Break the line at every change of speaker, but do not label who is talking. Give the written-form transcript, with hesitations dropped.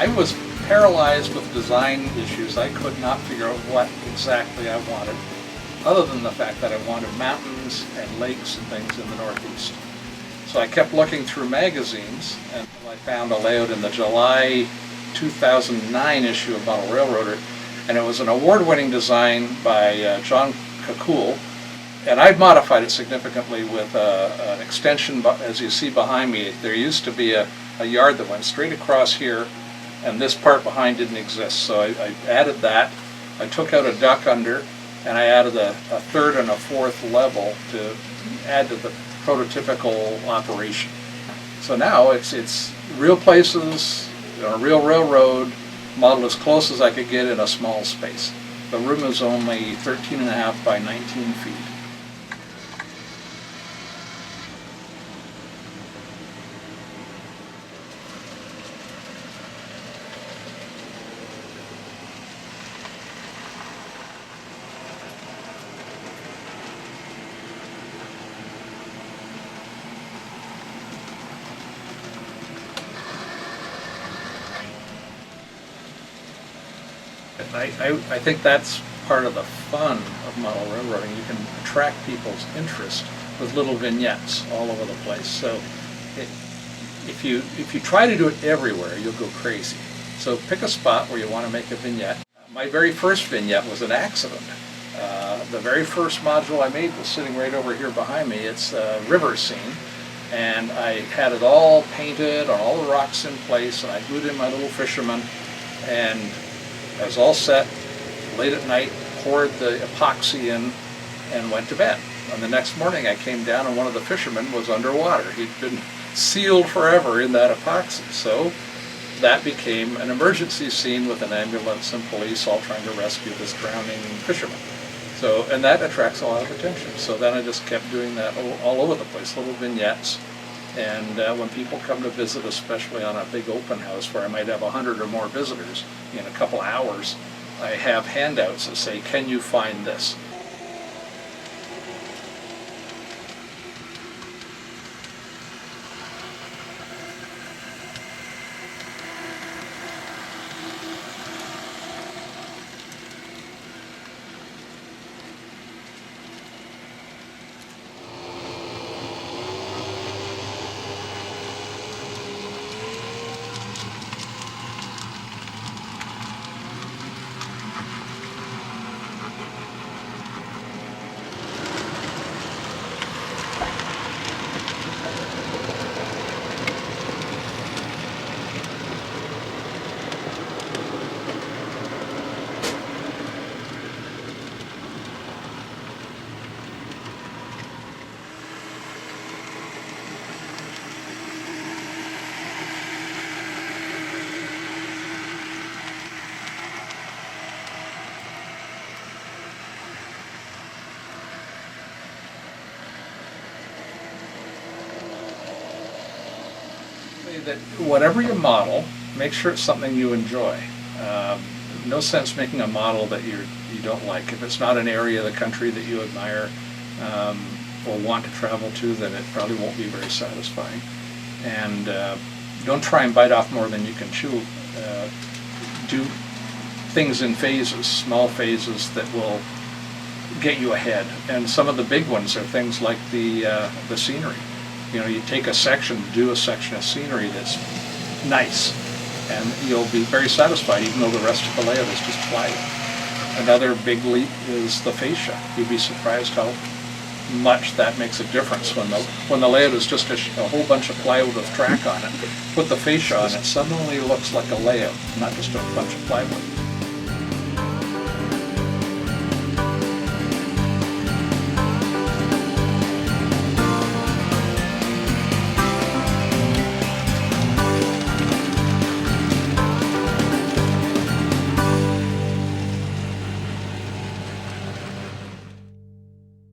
I was paralyzed with design issues. I could not figure out what exactly I wanted, other than the fact that I wanted mountains and lakes and things in the Northeast. So I kept looking through magazines, and I found a layout in the July 2009 issue of Model Railroader, and it was an award-winning design by John Kakul, and I'd modified it significantly with an extension. As you see behind me, there used to be a yard that went straight across here, and this part behind didn't exist, so I added that. I took out a duck under, and I added a third and a fourth level to add to the prototypical operation. So now it's real places, a real railroad, modeled as close as I could get in a small space. The room is only 13.5 by 19 feet. I think that's part of the fun of model railroading. You can attract people's interest with little vignettes all over the place. So if you try to do it everywhere, you'll go crazy. So pick a spot where you want to make a vignette. My very first vignette was an accident. The very first module I made was sitting right over here behind me. It's a river scene, and I had it all painted on all the rocks in place, and I glued in my little fisherman, and I was all set. Late at night, poured the epoxy in and went to bed. And the next morning I came down and one of the fishermen was underwater. He'd been sealed forever in that epoxy. So that became an emergency scene with an ambulance and police all trying to rescue this drowning fisherman. So, and that attracts a lot of attention. So then I just kept doing that all over the place, little vignettes. And when people come to visit, especially on a big open house where I might have 100 or more visitors in a couple hours, I have handouts that say, "Can you find this?" That whatever you model, make sure it's something you enjoy. No sense making a model that you don't like. If it's not an area of the country that you admire or want to travel to, then it probably won't be very satisfying. And don't try and bite off more than you can chew. Do things in phases, small phases that will get you ahead. And some of the big ones are things like the scenery. You know, you take a section, do a section of scenery that's nice, and you'll be very satisfied, even though the rest of the layout is just plywood. Another big leap is the fascia. You'd be surprised how much that makes a difference when the layout is just a whole bunch of plywood with track on it. Put the fascia on it, suddenly looks like a layout, not just a bunch of plywood.